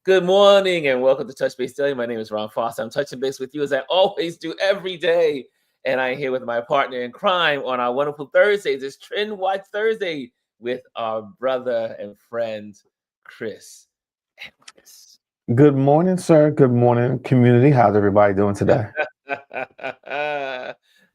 Good morning and welcome to Touch Base Daily. My name is Ron Foster. I'm touching base with you as I always do every day. And I'm here with my partner in crime on our wonderful Thursdays. It's TrendWatch Thursday with our brother and friend, Chris. Good morning, sir. Good morning, community. How's everybody doing today?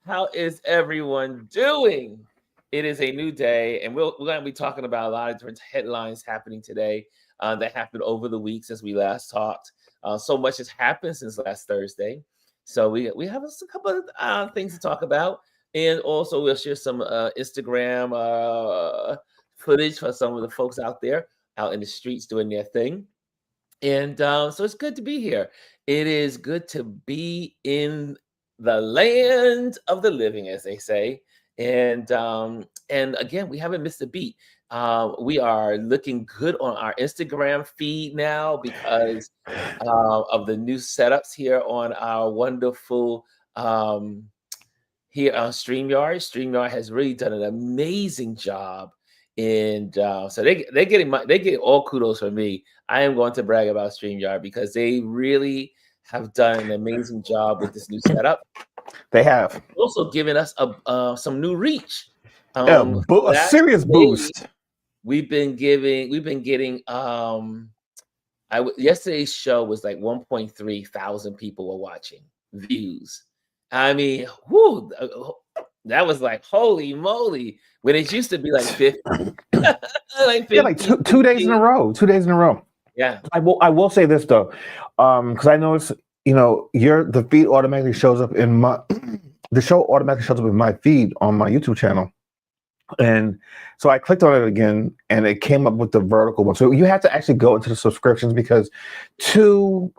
How is everyone doing? It is a new day, and we're going to be talking about a lot of different headlines happening today that happened over the week since we last talked. So much has happened since last Thursday. So we have a couple of things to talk about, and also we'll share some Instagram footage for some of the folks out there out in the streets doing their thing. And so it's good to be here. It is good to be in the land of the living, as they say. And again, we haven't missed a beat. We are looking good on our Instagram feed now because of the new setups here on our wonderful here on StreamYard. StreamYard has really done an amazing job. And so they get all kudos from me. I am going to brag about StreamYard because they really have done an amazing job with this new setup. They have also given us some new reach. a serious boost. We've been getting yesterday's show was like 1.3 thousand people were watching views. I mean, whoo, that was like holy moly. When it used to be like 50, like 50, yeah, like two days in a row. 2 days in a row. Yeah. I will say this though, because I noticed, the feed automatically shows up in the show automatically shows up in my feed on my YouTube channel. And so I clicked on it again and it came up with the vertical one. So you have to actually go into the subscriptions because two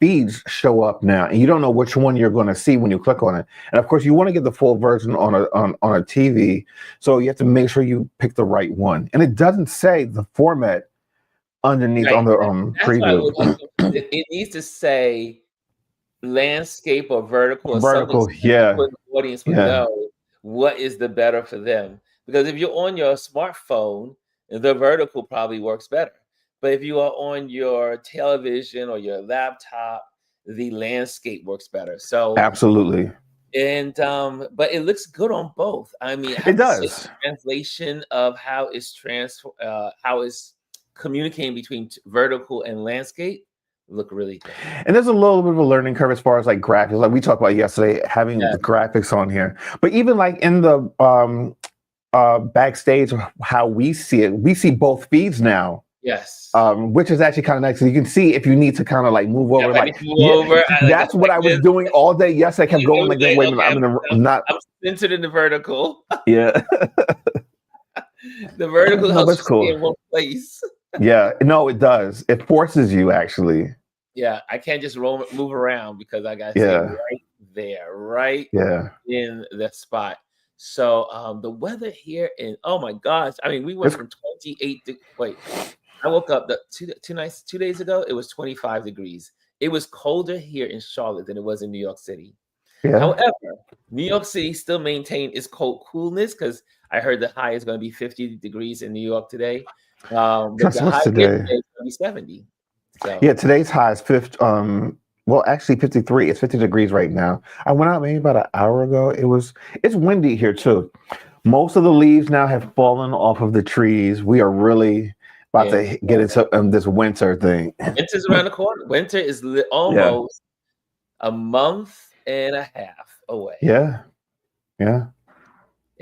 feeds show up now and you don't know which one you're going to see when you click on it. And of course you want to get the full version on a TV. So you have to make sure you pick the right one. And it doesn't say the format underneath on the preview. It needs to say landscape or vertical or vertical, something. Yeah. The audience would know what is the better for them. Because if you're on your smartphone, the vertical probably works better. But if you are on your television or your laptop, the landscape works better. So absolutely. And but it looks good on both. I mean, it does. Translation of how it's communicating between vertical and landscape look really good. And there's a little bit of a learning curve as far as like graphics, like we talked about yesterday, having the graphics on here. But even like in the backstage, how we see it, we see both feeds now. Yes. Which is actually kind of nice. So you can see if you need to kind of like move over. That's what I was doing all day. Yes, I kept going like, wait a minute, I'm centered in the vertical. Yeah. The vertical helps you stay in one place. Yeah, no, it does. It forces you actually. Yeah, I can't just move around because I got to stay right there, right in the spot. So the weather here oh my gosh, I mean, we went from 28 to I woke up 2 days ago, it was 25 degrees. It was colder here in Charlotte than it was in New York City. Yeah. However, New York City still maintained its coolness because I heard the high is going to be 50 degrees in New York today. But the high today is going to be 70. So. Yeah, today's high is 50. Well, actually 53. It's 50 degrees right now. I went out maybe about an hour ago. It's windy here too. Most of the leaves now have fallen off of the trees. We are really about to get into this winter thing. Winter's around the corner. Winter is almost a month and a half away. Yeah.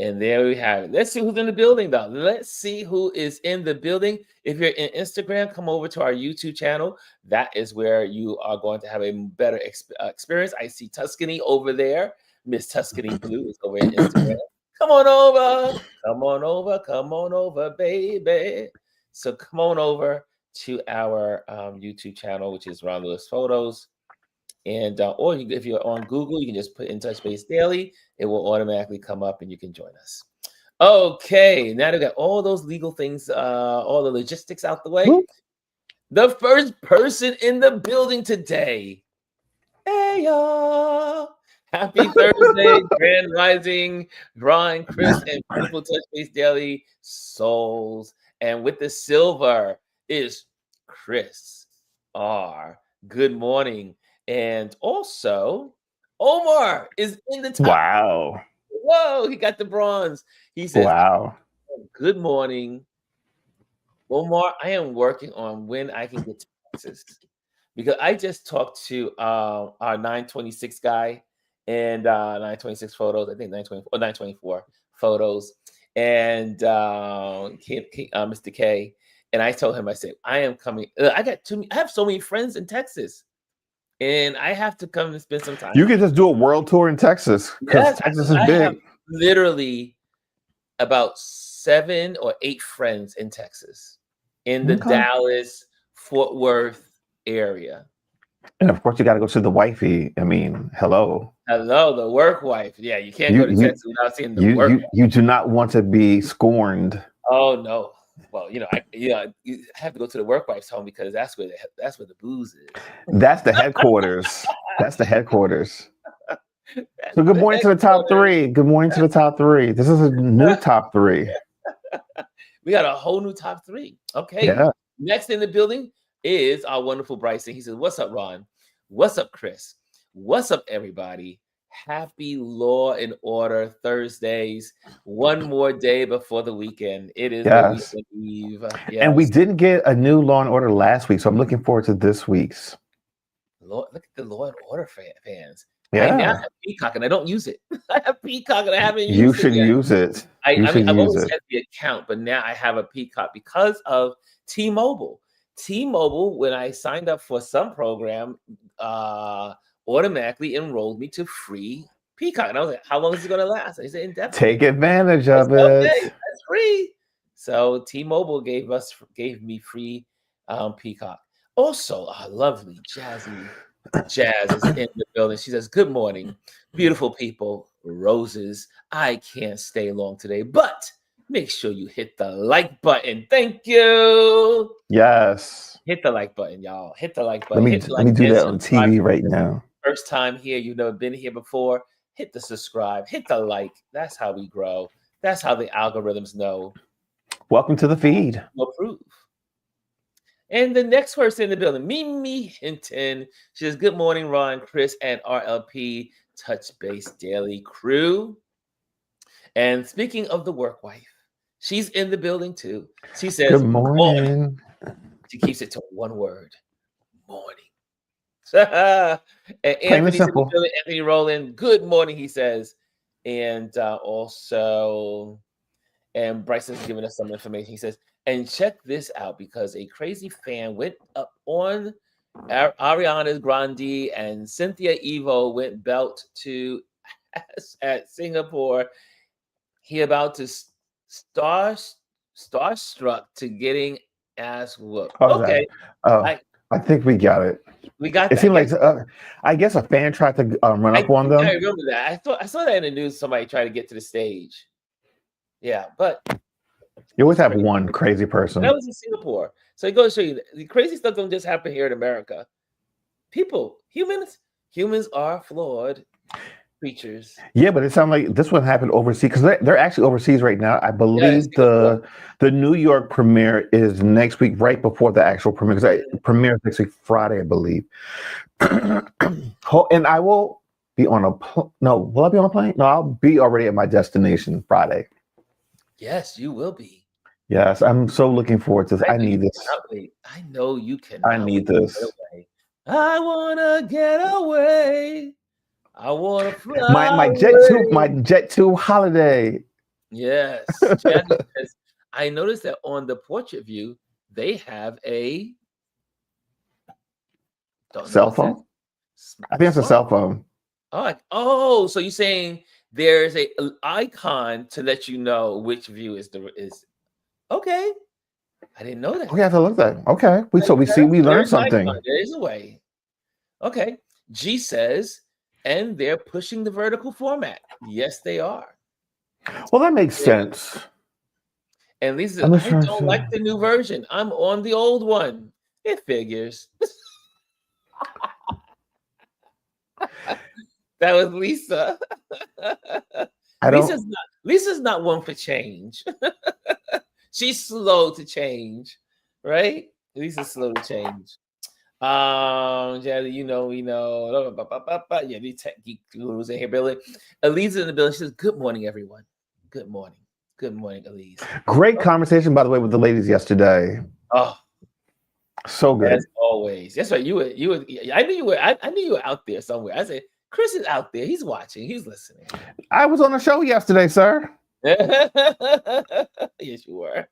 And there we have it. Let's see who's in the building, though. Let's see who is in the building. If you're in Instagram, come over to our YouTube channel. That is where you are going to have a better experience. I see Tuscany over there. Miss Tuscany Blue is over in Instagram. Come on over. Come on over. Come on over, baby. So come on over to our YouTube channel, which is Ron Lewis Photos. And or if you're on Google, you can just put in Touch Base Daily. It will automatically come up and you can join us. Okay, now we got all those legal things, all the logistics out the way. Whoop. The first person in the building today. Hey, y'all. Happy Thursday, Grand Rising, Ron, Chris, and beautiful Touch Base Daily souls. And with the silver is Chris. are. Good morning. And also, Omar is in the top. Wow. Whoa, he got the bronze. He says, Wow. good morning. Omar, I am working on when I can get to Texas because I just talked to our 926 guy and 926 photos. I think 924, 924 photos, and Mr. K. And I told him, I said, I am coming. I have so many friends in Texas, and I have to come and spend some time. You can just do a world tour in Texas because Yes, Texas is I big. have literally about 7 or 8 friends in Texas, in the Okay. Dallas, Fort Worth area. And of course, you got to go see the wifey. I mean, hello. Hello, the work wife. Yeah, you can't go to Texas without seeing the work wife. You do not want to be scorned. Oh no. Well, you have to go to the work wife's home because that's where the booze is. That's the headquarters. That's the headquarters. So good morning to the top 3. Good morning to the top 3. This is a new top 3. We got a whole new top 3. Okay. Yeah. Next in the building is our wonderful Bryson. He says, "What's up, Ron? What's up, Chris? What's up, everybody? Happy Law and Order Thursdays. One more day before the weekend. It is the weekend eve. Yes. And we didn't get a new Law and Order last week, so I'm looking forward to this week's. Look at the Law and Order fans. Yeah. I now have Peacock and I don't use it. I have Peacock and I haven't used it. You should use it. I've always had the account, but now I have a Peacock because of T-Mobile. T-Mobile, when I signed up for some program, automatically enrolled me to free Peacock. And I was like, how long is it going to last? I said, indefinitely. Take advantage of it. Okay, that's free. So T-Mobile gave me free Peacock. Also, our lovely Jazzy Jazz is in the building. She says, good morning, beautiful people, roses. I can't stay long today, but make sure you hit the like button. Thank you. Yes. Hit the like button, y'all. Hit the like button. Let me do that on TV right now. First time here, you've never been here before. Hit the subscribe. Hit the like. That's how we grow. That's how the algorithms know. Welcome to the feed. Approve. And the next person in the building, Mimi Hinton. She says, good morning, Ron, Chris, and RLP Touch Base Daily crew. And speaking of the work wife, she's in the building too. She says, good morning. She keeps it to one word, morning. And Anthony's in the building, Anthony Rowland, good morning, he says. And and Bryson's giving us some information. He says, and check this out, because a crazy fan went up on Ariana Grande and Cynthia Evo went belt to at Singapore. He about to starstruck to getting ass whooped. Okay. I think we got it. We got it. That. Seemed like I guess a fan tried to run up on them. I remember that. I saw that in the news. Somebody tried to get to the stage. Yeah, but you always have one crazy person. That was in Singapore. So it goes to show you the crazy stuff don't just happen here in America. Humans are flawed creatures. Yeah, but it sounds like this one happened overseas because they're actually overseas right now. I believe the New York premiere is next week, right before the actual premiere. Because premiere is next week Friday, I believe. And I will be on a will I be on a plane? No, I'll be already at my destination Friday. Yes, you will be. Yes, I'm so looking forward to this. I need this. I know you can. I need this. I wanna get away. I want to fly my Jet 2 holiday. Yes. I noticed that on the portrait view, they have a cell phone. I think it's a cell phone. Oh, so you're saying there's an icon to let you know which view is okay. I didn't know that. We have to look at that. Okay. We learned something. There is a way. Okay. G says, and they're pushing the vertical format. Yes, they are. Well, that makes sense. And Lisa says, I don't like the new version. I'm on the old one. It figures. That was Lisa. Lisa's not one for change. She's slow to change, right? Lisa's slow to change. Jelly, we know. Yeah, the tech geek gurus in here, Billy. Elise in the building. She says, "Good morning, everyone. Good morning. Good morning, Elise." Great conversation, by the way, with the ladies yesterday. Oh, So good. as always. That's right. You were. I knew you were. I knew you were out there somewhere. I said, Chris is out there. He's watching. He's listening. I was on a show yesterday, sir. Yes, you were.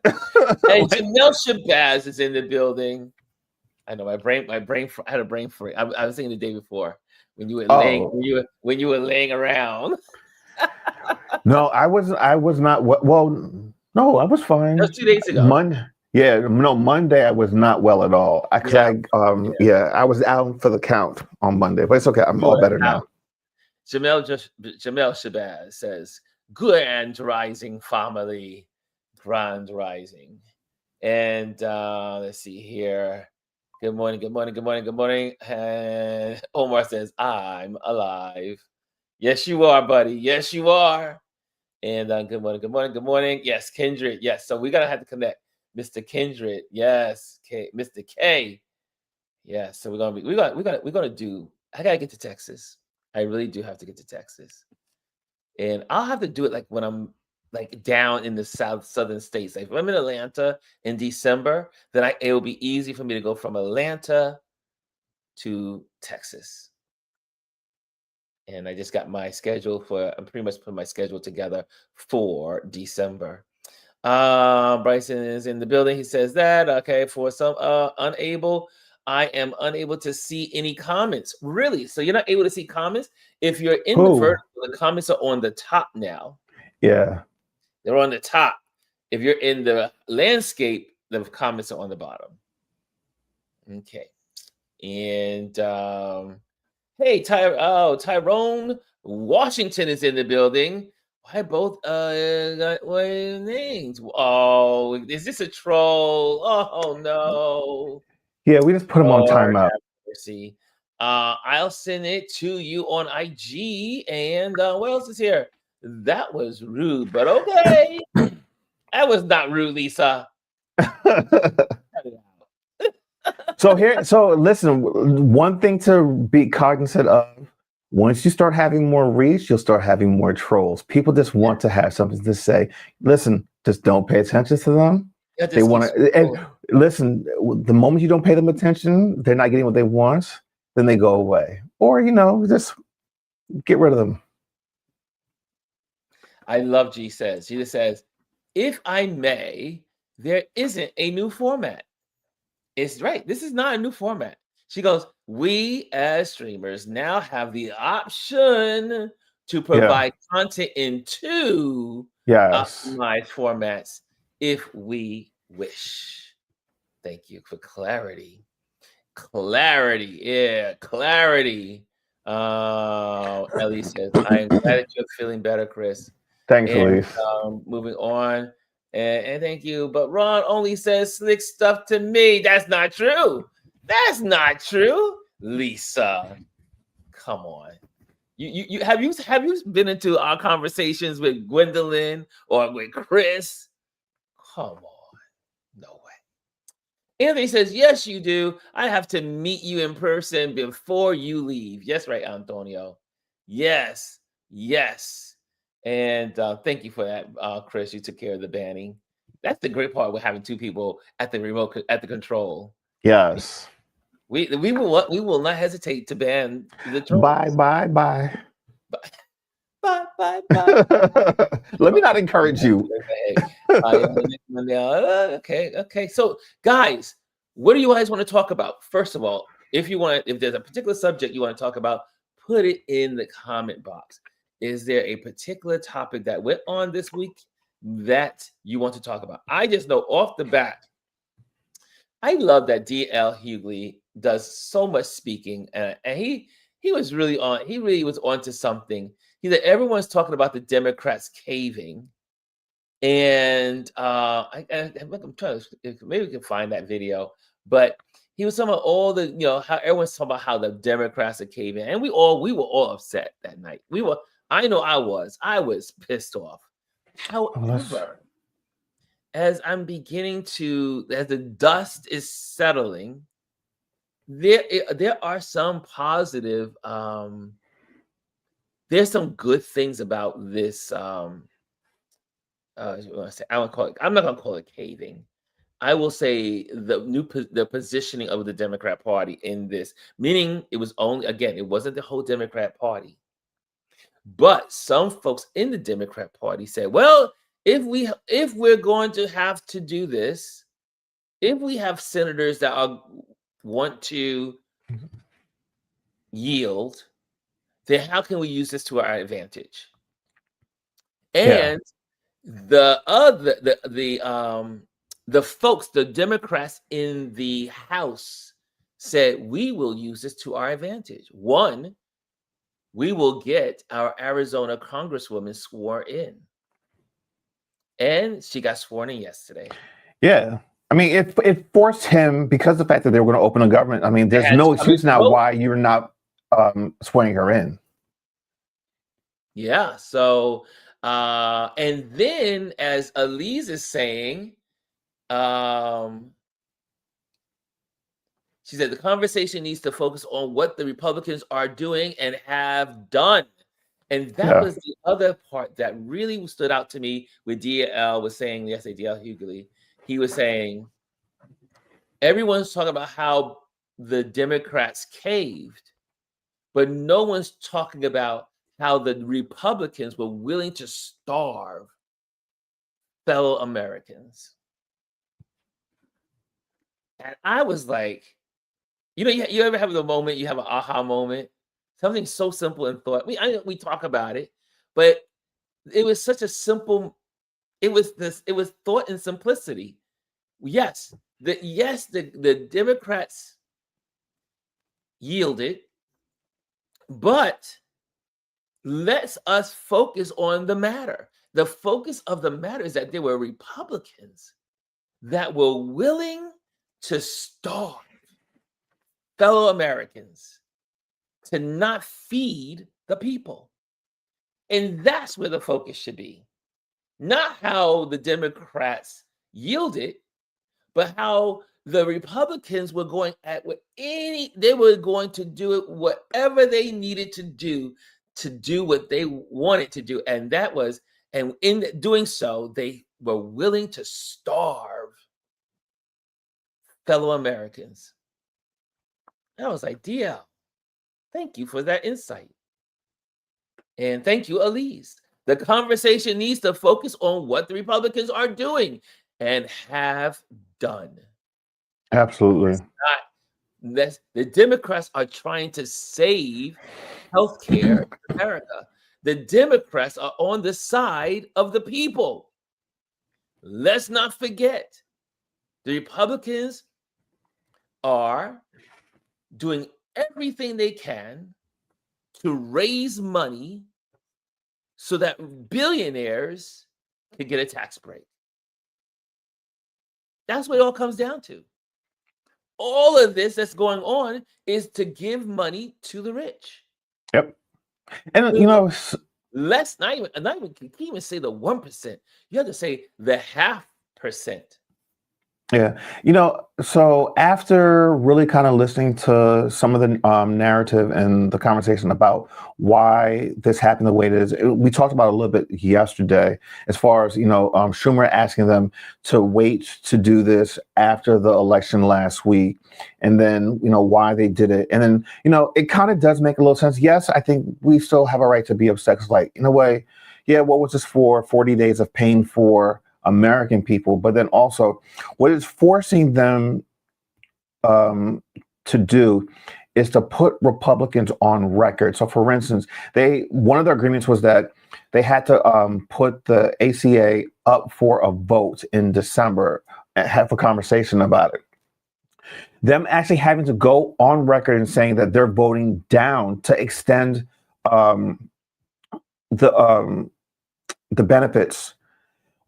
And Janelle Shabazz is in the building. I know my brain. I had a brain freak. I was thinking the day before when you were laying. When you were laying around. No, I was not. Well, no, I was fine. That was 2 days ago. Monday I was not well at all. I was out for the count on Monday, but it's okay. I'm all better now. Jamel Shabazz says, "Grand rising family, grand rising," and let's see here. Good morning, good morning, good morning, good morning. And Omar says, "I'm alive." Yes, you are, buddy. Yes, you are. And good morning, good morning, good morning. Yes, Kindred. Yes, so we're gonna have to connect, Mr. Kindred. Yes, Mr. K. Yes, so we're gonna do. I gotta get to Texas. I really do have to get to Texas, and I'll have to do it like when I'm like down in the southern states. Like if I'm in Atlanta in December, then it will be easy for me to go from Atlanta to Texas. And I just got my schedule I'm pretty much putting my schedule together for December. Bryson is in the building. He says that, okay, for some I am unable to see any comments. Really? So you're not able to see comments? If you're in the vertical, the comments are on the top now. Yeah. They're on the top. If you're in the landscape, the comments are on the bottom. Okay. And hey, Tyrone Washington is in the building. Why both got names? Oh, is this a troll? Oh no. Yeah, we just put him on timeout. See, I'll send it to you on IG. And what else is here? That was rude, but okay. That was not rude, Lisa. So listen, one thing to be cognizant of, once you start having more reach, you'll start having more trolls. People just want to have something to say. Listen, just don't pay attention to them. They want to, and listen, the moment you don't pay them attention, they're not getting what they want, then they go away. Or, just get rid of them. I love G says. She just says, if I may, there isn't a new format. It's right. This is not a new format. She goes, we as streamers now have the option to provide content in two optimized formats if we wish. Thank you for clarity. Clarity. Yeah, clarity. Ellie says, I am glad that you're feeling better, Chris. Thanks, Elise. Moving on. And thank you. But Ron only says slick stuff to me. That's not true. That's not true. Lisa, come on. You have you been into our conversations with Gwendolyn or with Chris? Come on. No way. Anthony says, yes, you do. I have to meet you in person before you leave. Yes, right, Antonio. Yes. And thank you for that, Chris. You took care of the banning. That's the great part with having two people at the remote at the control. Yes. We will not hesitate to ban the trolls. Bye. Bye. Let me not encourage you. Okay. So, guys, what do you guys want to talk about? First of all, if there's a particular subject you want to talk about, put it in the comment box. Is there a particular topic that went on this week that you want to talk about? I just know off the bat, I love that DL Hughley does so much speaking, and he was really was onto something. He said everyone's talking about the Democrats caving, and I'm trying to maybe we can find that video, but he was talking about all the how everyone's talking about how the Democrats are caving, and we were all upset that night. I know I was pissed off. However, as the dust is settling, there are some positive. There's some good things about this. I want to say, I would call it. I'm not gonna call it caving. I will say the positioning of the Democrat Party in this, meaning it was only, again, it wasn't the whole Democrat Party, but some folks in the Democrat Party said, well, if we're going to have to do this, if we have senators that want to yield, then how can we use this to our advantage? Yeah. And the folks, the Democrats in the House said, we will use this to our advantage. One, we will get our Arizona Congresswoman sworn in. And she got sworn in yesterday. Yeah. I mean, it forced him, because of the fact that they were going to open a government. I mean, there's no excuse now why you're not swearing her in. Yeah. So, and then as Elise is saying, she said the conversation needs to focus on what the Republicans are doing and have done. And that was the other part that really stood out to me with DL was saying yesterday, DL Hughley. He was saying, everyone's talking about how the Democrats caved, but no one's talking about how the Republicans were willing to starve fellow Americans. And I was like, you ever have the moment, you have an aha moment, something so simple and thought. We talk about it, but it was such a simple. It was thought and simplicity. Yes, the Democrats yielded, but let's us focus on the matter. The focus of the matter is that there were Republicans that were willing to starve fellow Americans, to not feed the people. And that's where the focus should be. Not how the Democrats yielded, but how the Republicans were going they were going to do it whatever they needed to do what they wanted to do. And that was, and in doing so, they were willing to starve fellow Americans. I was like, DL, thank you for that insight. And thank you, Elise. The conversation needs to focus on what the Republicans are doing and have done. Absolutely. The Democrats are trying to save healthcare in America. The Democrats are on the side of the people. Let's not forget, the Republicans are doing everything they can to raise money so that billionaires can get a tax break. That's what it all comes down to. All of this that's going on is to give money to the rich. Yep. And let's not even say the 1%. You have to say the 0.5%. Yeah. So after really kind of listening to some of the narrative and the conversation about why this happened the way it is, we talked about a little bit yesterday, as far as, Schumer asking them to wait to do this after the election last week, and then, why they did it. And then, it kind of does make a little sense. Yes, I think we still have a right to be upset. 'Cause, like, in a way, yeah, what was this for? 40 days of pain for American people, but then also what it's forcing them to do is to put Republicans on record. So, for instance, one of their agreements was that they had to put the ACA up for a vote in December and have a conversation about it. Them actually having to go on record and saying that they're voting down to extend the benefits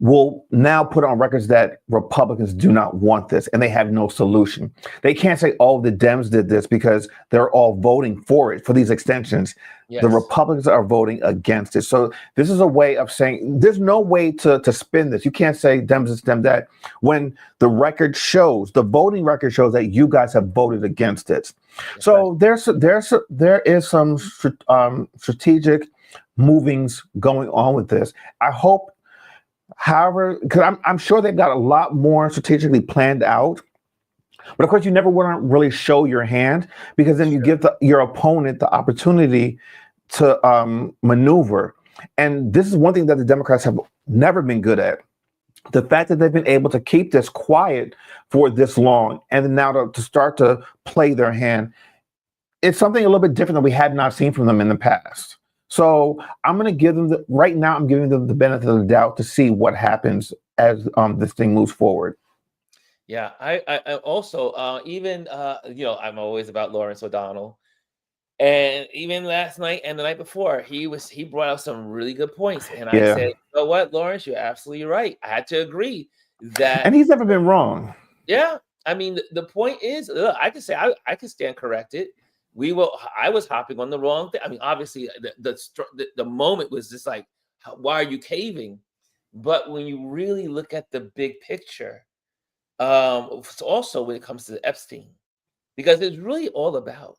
will now put on records that Republicans do not want this and they have no solution. They can't say, oh, the Dems did this because they're all voting for it, for these extensions. The Yes. Republicans are voting against it. So this is a way of saying there's no way to spin this. You can't say Dems this, Dem that, when the record shows, the voting record shows that you guys have voted against it. That's So there is some strategic movings going on with this. I hope, however, because I'm sure they've got a lot more strategically planned out. But of course, you never want to really show your hand, because then you give your opponent the opportunity to maneuver. And this is one thing that the Democrats have never been good at. The fact that they've been able to keep this quiet for this long, and then now to start to play their hand, it's something a little bit different that we had not seen from them in the past. So I'm going to give them right now, I'm giving them the benefit of the doubt to see what happens as this thing moves forward. Yeah, I also even I'm always about Lawrence O'Donnell, and even last night and the night before, he brought out some really good points, and I said, you know what, Lawrence, you're absolutely right. I had to agree that, and he's never been wrong. Yeah, I mean the point is, look, I can say I can stand corrected. I was hopping on the wrong thing. I mean, obviously the moment was just like, why are you caving? But when you really look at the big picture, also when it comes to Epstein, because it's really all about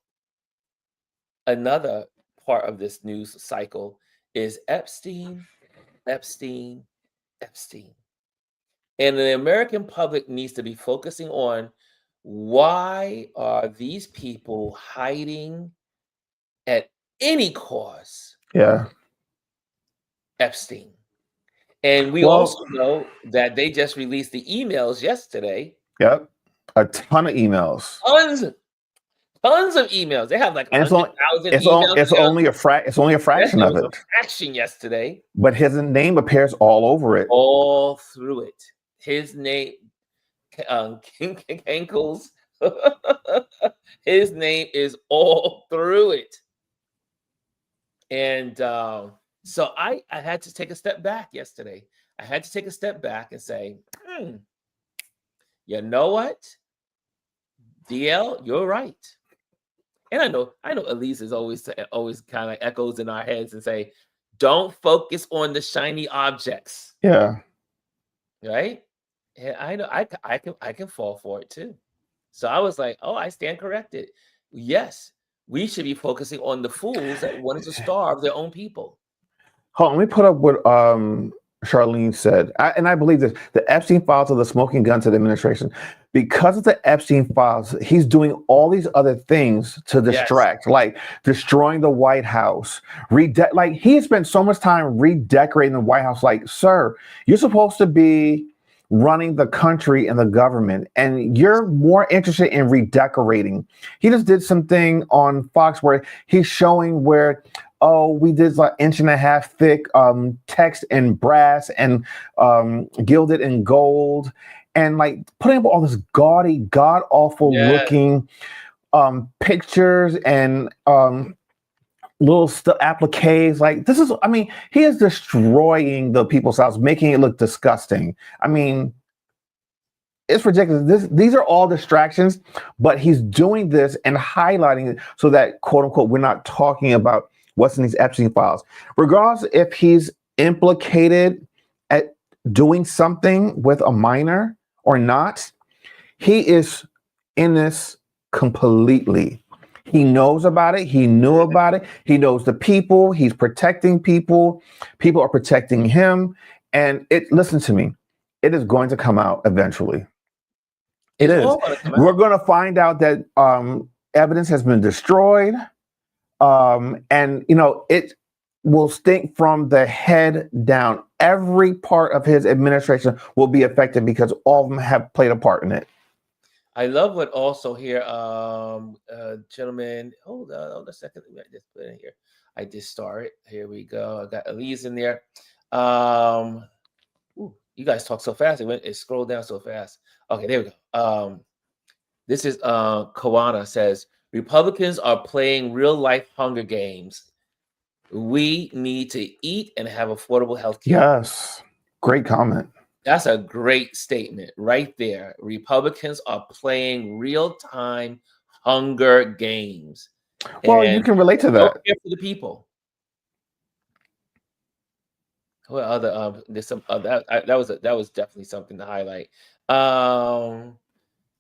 another part of this news cycle is Epstein, Epstein, Epstein. And the American public needs to be focusing on, why are these people hiding at any cause Epstein? And we also know that they just released the emails yesterday. Yep. A ton of emails. Tons of emails. They have like 100,000 emails. It's only a fraction of it. A fraction yesterday. But his name appears all over it. All through it. His name, Ankles. His name is all through it. And so I had to take a step back yesterday. I had to take a step back and say, you know what, DL, you're right. And I know Elise is always kind of echoes in our heads and say, don't focus on the shiny objects. Yeah. Right. And I know I can fall for it too. So I was like, oh, I stand corrected. Yes, we should be focusing on the fools that wanted to starve their own people. Hold on, let me put up what Charlene said. And I believe this. The Epstein files are the smoking gun to the administration. Because of the Epstein files, he's doing all these other things to distract, like destroying the White House. Like, he spent so much time redecorating the White House. Like, sir, you're supposed to be running the country and the government, and you're more interested in redecorating. He just did something on Fox where he's showing where, oh, we did like 1.5 inch thick text in brass and gilded in gold, and like putting up all this gaudy, god awful looking pictures and little appliques. Like, this is, I mean, he is destroying the people's house, making it look disgusting. I mean, it's ridiculous. These are all distractions, but he's doing this and highlighting it so that, quote unquote, we're not talking about what's in these Epstein files. Regardless if he's implicated at doing something with a minor or not, he is in this completely. He knows about it. He knew about it. He knows the people. He's protecting people. People are protecting him. And listen to me, it is going to come out eventually. It is. We're going to find out that evidence has been destroyed. And, it will stink from the head down. Every part of his administration will be affected because all of them have played a part in it. I love what also here, gentlemen, hold a second. I just put it in here. I just started. Here we go. I got Elise in there. You guys talk so fast. It scrolled down so fast. Okay, there we go. This is Kawana says, Republicans are playing real life Hunger Games. We need to eat and have affordable health care. Yes. Great comment. That's a great statement right there. Republicans are playing real-time Hunger Games. Well, you And can relate to don't that. care for the people. What other there's some that was definitely something to highlight.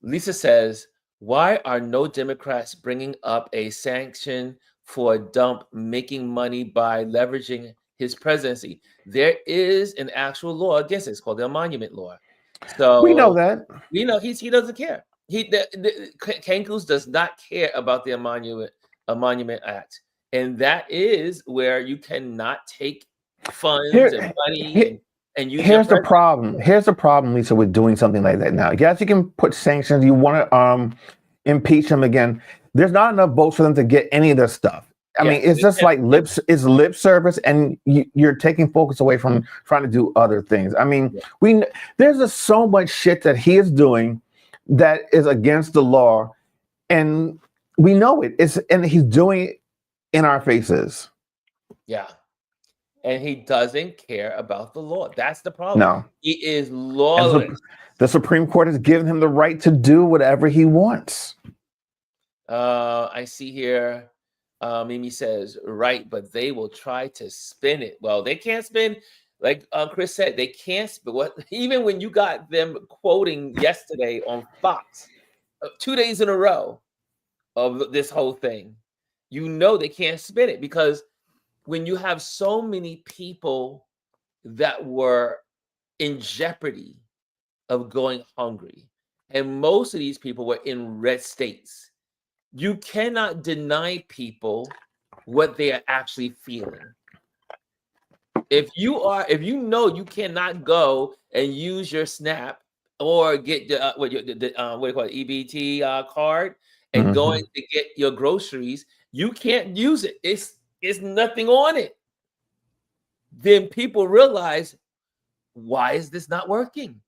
Lisa says, why are no Democrats bringing up a sanction for Dump making money by leveraging his presidency? There is an actual law against it. It's called the Emolument Law. We know So that. we know he doesn't care. Kankus does not care about the Emolument Act, and that is where you cannot take funds and Here, money here and use your here's the president. problem. Here's the problem, Lisa, with doing something like that now. Yes, you can put sanctions. You want to impeach him again. There's not enough votes for them to get any of this stuff. I mean, Yes, it's just like it's lip service, and you're taking focus away from trying to do other things. I mean, there's just so much shit that he is doing that is against the law, and we know it. And he's doing it in our faces. yeah. And he doesn't care about the law. That's the problem. No, He is and lawless. the Supreme Court has given him the right to do whatever he wants. I see here, Mimi says, right, but they will try to spin it. Well, they can't spin, like Chris said, they can't spin what, even when you got them quoting yesterday on Fox, 2 days in a row of this whole thing, you know they can't spin it, because when you have so many people that were in jeopardy of going hungry, and most of these people were in red states, you cannot deny people what they are actually feeling. If you know you cannot go and use your SNAP or get the what do you call it, EBT card, and going to get your groceries, you can't use it. It's nothing on it. Then people realize, why is this not working?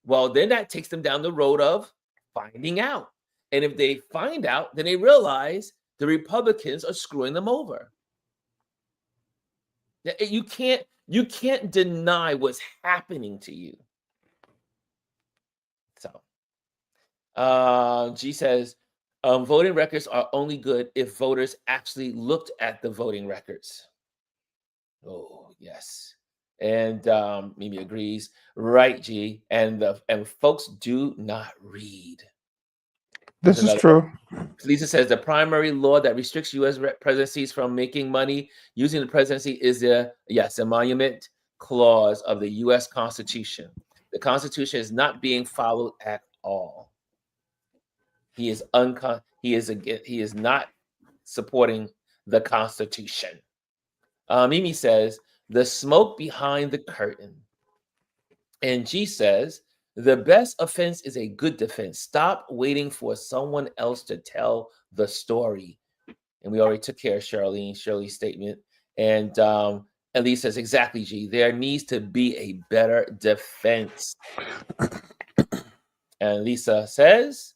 Well, then that takes them down the road of finding out. And if they find out, then they realize the Republicans are screwing them over. You can't deny what's happening to you. So, G says, voting records are only good if voters actually looked at the voting records. Oh, yes. And Mimi agrees. Right, G. And folks do not read. This is true. Lisa says the primary law that restricts U.S. presidencies from making money using the presidency is the Emolument Clause of the U.S. Constitution. The Constitution is not being followed at all. He is not supporting the Constitution. Mimi says the smoke behind the curtain. And G says the best offense is a good defense. Stop waiting for someone else to tell the story. And we already took care of Shirley's statement. And Elise says, exactly, G. There needs to be a better defense. And Lisa says,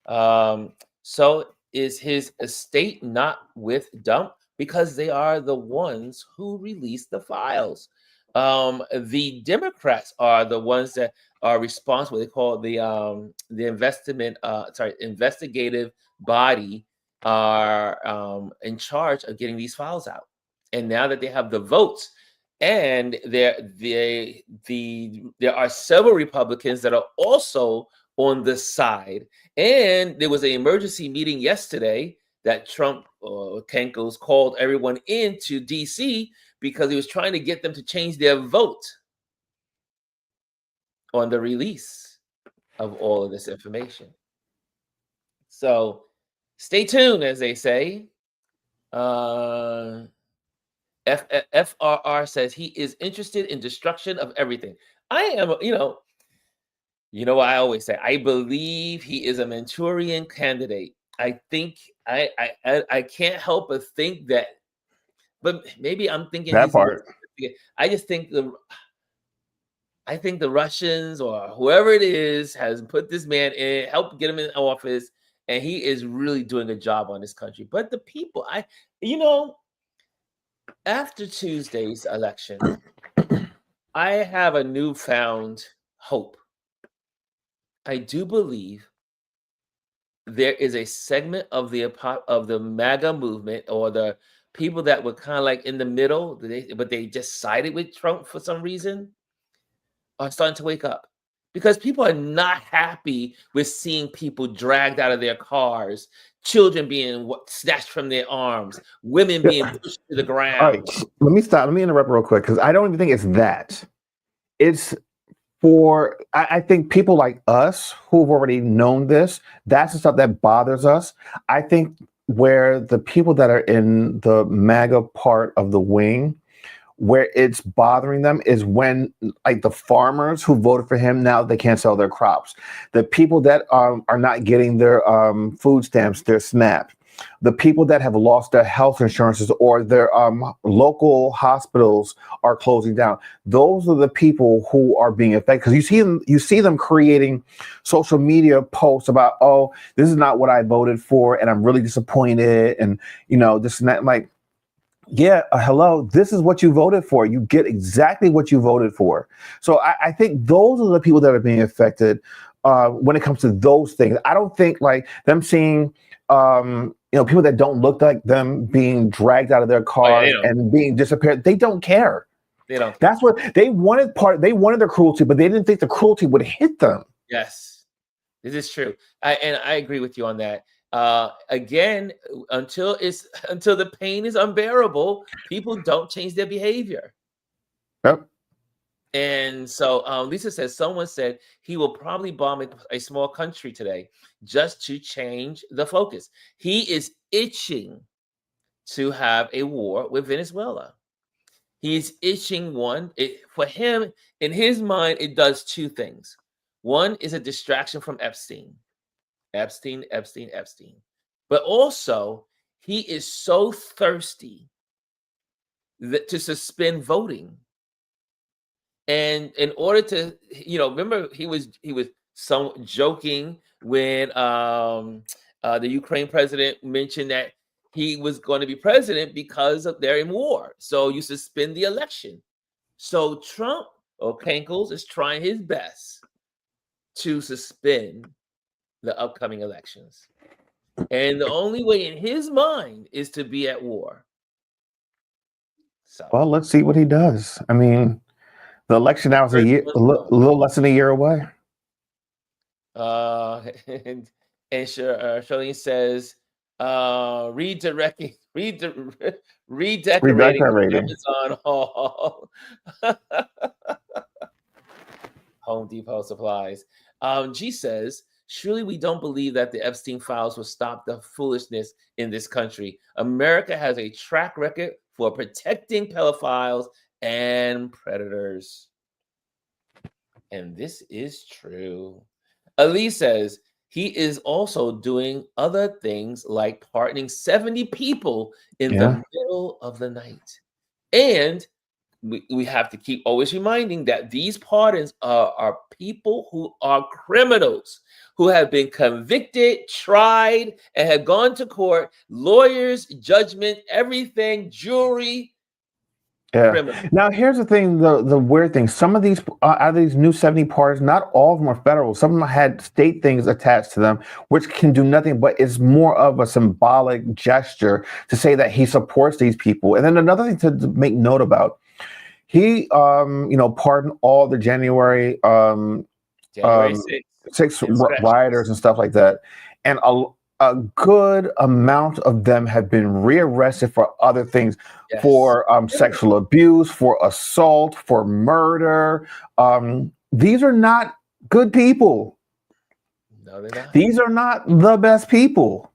so is his estate not with Dump? Because they are the ones who released the files. The Democrats are the ones that are responsible. They call the investigative body are in charge of getting these files out. And now that they have the votes, and there are several Republicans that are also on the side. And there was an emergency meeting yesterday that Trump Kankos called everyone into DC because he was trying to get them to change their vote on the release of all of this information. So stay tuned, as they say. FRR says he is interested in destruction of everything. I am, what I always say, I believe he is a Manchurian candidate. I think I can't help but think that, but maybe I'm thinking that part. I just think the Russians or whoever it is has put this man in, helped get him in office, and he is really doing a job on this country. But the people, after Tuesday's election, I have a newfound hope. I do believe there is a segment of the MAGA movement, or the people that were kind of like in the middle, but they just sided with Trump for some reason, are starting to wake up, because people are not happy with seeing people dragged out of their cars, children being snatched from their arms, women Yeah. being pushed to the All right, ground. let me stop. Let me interrupt real quick because I don't even think it's that. It's for I think people like us who've already known this. That's the stuff that bothers us. I think where the people that are in the MAGA part of the wing, where it's bothering them is when, like, the farmers who voted for him, now they can't sell their crops. The people that are not getting their food stamps, their SNAP. The people that have lost their health insurances, or their local hospitals are closing down. Those are the people who are being affected, because you see them creating social media posts about, oh, this is not what I voted for, and I'm really disappointed, and this and that. Like, yeah, hello, this is what you voted for. You get exactly what you voted for. So I think those are the people that are being affected when it comes to those things. I don't think like them seeing, people that don't look like them being dragged out of their Oh yeah, cars and being disappeared. They don't care. they don't. That's what they wanted. They wanted the cruelty, but they didn't think the cruelty would hit them. Yes, this is true. I agree with you on that. Again, until the pain is unbearable, people don't change their behavior. Yep. And so Lisa says, someone said he will probably bomb a small country today just to change the focus. He is itching to have a war with Venezuela. He's itching for him, in his mind, it does two things. One is a distraction from Epstein. But also, he is so thirsty to suspend voting. And in order to, remember, he was some joking when the Ukraine president mentioned that he was going to be president because they're in war. So you suspend the election. So Trump, or Kankles, is trying his best to suspend the upcoming elections. And the only way in his mind is to be at war. So, Well, let's see what he does. I mean, the election now is a little less than a year away. And Charlene says, redecorating Amazon haul. Home Depot supplies. G says, surely we don't believe that the Epstein files will stop the foolishness in this country. America has a track record for protecting pedophiles and predators. And this is true. Elise says, he is also doing other things like pardoning 70 people in the middle of the night. And we have to keep always reminding that these pardons are people who are criminals, who have been convicted, tried, and have gone to court, lawyers, judgment, everything, jury. Yeah. Criminal. Now, here's the thing, the weird thing. Some of these, out of these new 70 pardons, not all of them are federal. Some of them had state things attached to them, which can do nothing, but it's more of a symbolic gesture to say that he supports these people. And then another thing to make note about, he, pardoned all the January 6th rioters and stuff like that. And a good amount of them have been rearrested for other things, for sexual abuse, for assault, for murder. These are not good people. No, they're not. These are not the best people.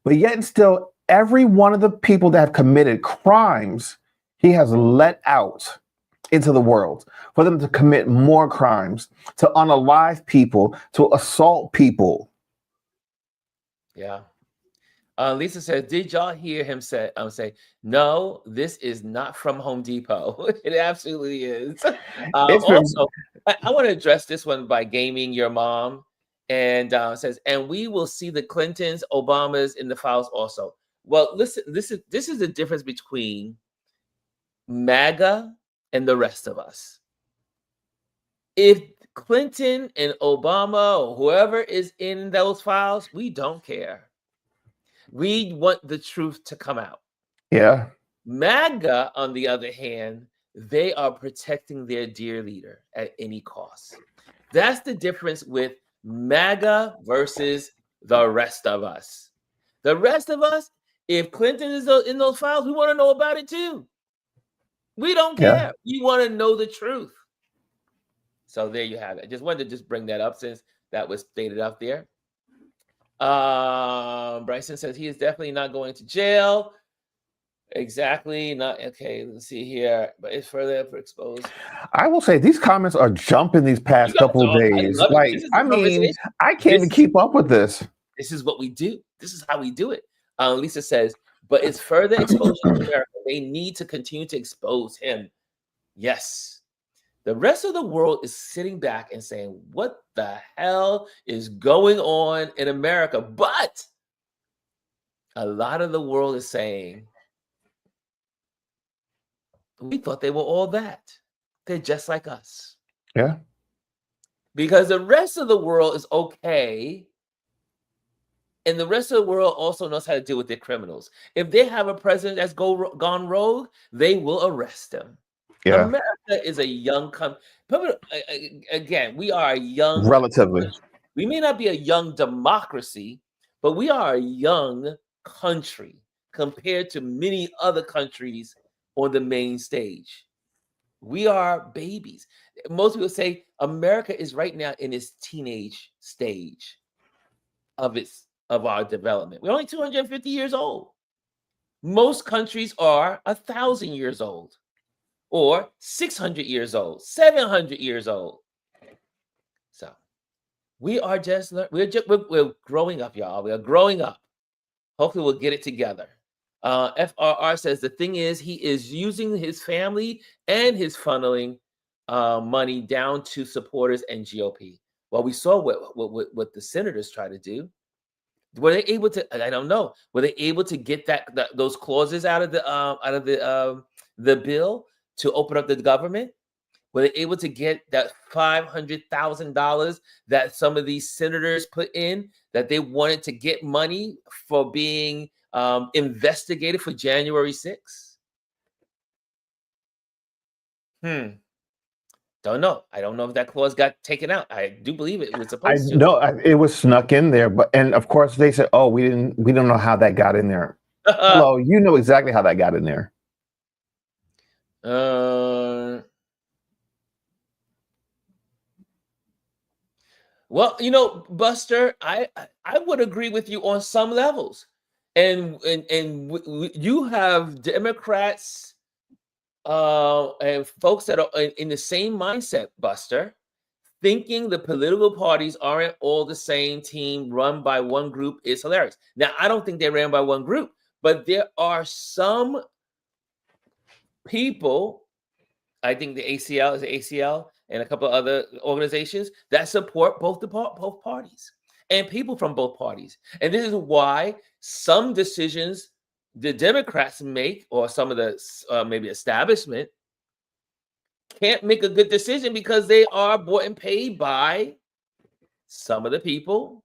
But yet and still, every one of the people that have committed crimes, he has let out into the world for them to commit more crimes, to unalive people, to assault people. Yeah. Lisa says, did y'all hear him say, no, this is not from Home Depot. It absolutely is. Also, I want to address this one by gaming your mom. And says, and we will see the Clintons, Obamas in the files also. Well, listen, this is the difference between MAGA and the rest of us. If Clinton and Obama or whoever is in those files, we don't care. We want the truth to come out. Yeah. MAGA, on the other hand, they are protecting their dear leader at any cost. That's the difference with MAGA versus the rest of us. The rest of us, if Clinton is in those files, we want to know about it too. We don't Yeah. care. We want to know the truth. So there you have it. I just wanted to just bring that up since that was stated up there. Bryson says he is definitely not going to jail. Exactly. Not okay. Let's see here, but it's further for exposed. I will say these comments are jumping these past couple of I days. love it. Like, This is I the mean, conversation. I can't even keep up with this. This is what we do. This is how we do it. Lisa says, but it's further exposure to America. They need to continue to expose him. Yes. The rest of the world is sitting back and saying, what the hell is going on in America? But a lot of the world is saying, we thought they were all that. They're just like us. Yeah. Because the rest of the world is okay. And the rest of the world also knows how to deal with their criminals. If they have a president that's gone rogue, they will arrest him. Yeah. America is a young country. Again, we are a young Relatively. country. We may not be a young democracy, but we are a young country compared to many other countries on the main stage. We are babies. Most people say America is right now in its teenage stage of our development. We're only 250 years old. Most countries are 1,000 years old, or 600 years old, 700 years old. So we are we're growing up, y'all. We are growing up. Hopefully, we'll get it together. FRR says the thing is, he is using his family and his funneling money down to supporters and GOP. Well, we saw what the senators try to do. Were they able to? I don't know. Were they able to get those clauses out of the bill to open up the government? Were they able to get that $500,000 that some of these senators put in that they wanted to get money for being investigated for January 6th? Don't know. I don't know if that clause got taken out. I do believe it was supposed to. No, it was snuck in there, and of course they said, "Oh, we don't know how that got in there." Hello, you know exactly how that got in there. Well, Buster, I would agree with you on some levels, and you have Democrats and folks that are in the same mindset, Buster, thinking the political parties aren't all the same team run by one group is hilarious. Now, I don't think they ran by one group, but there are some people, I think the ACL and a couple of other organizations that support both parties and people from both parties. And this is why some decisions the Democrats make, or some of the maybe establishment, can't make a good decision because they are bought and paid by some of the people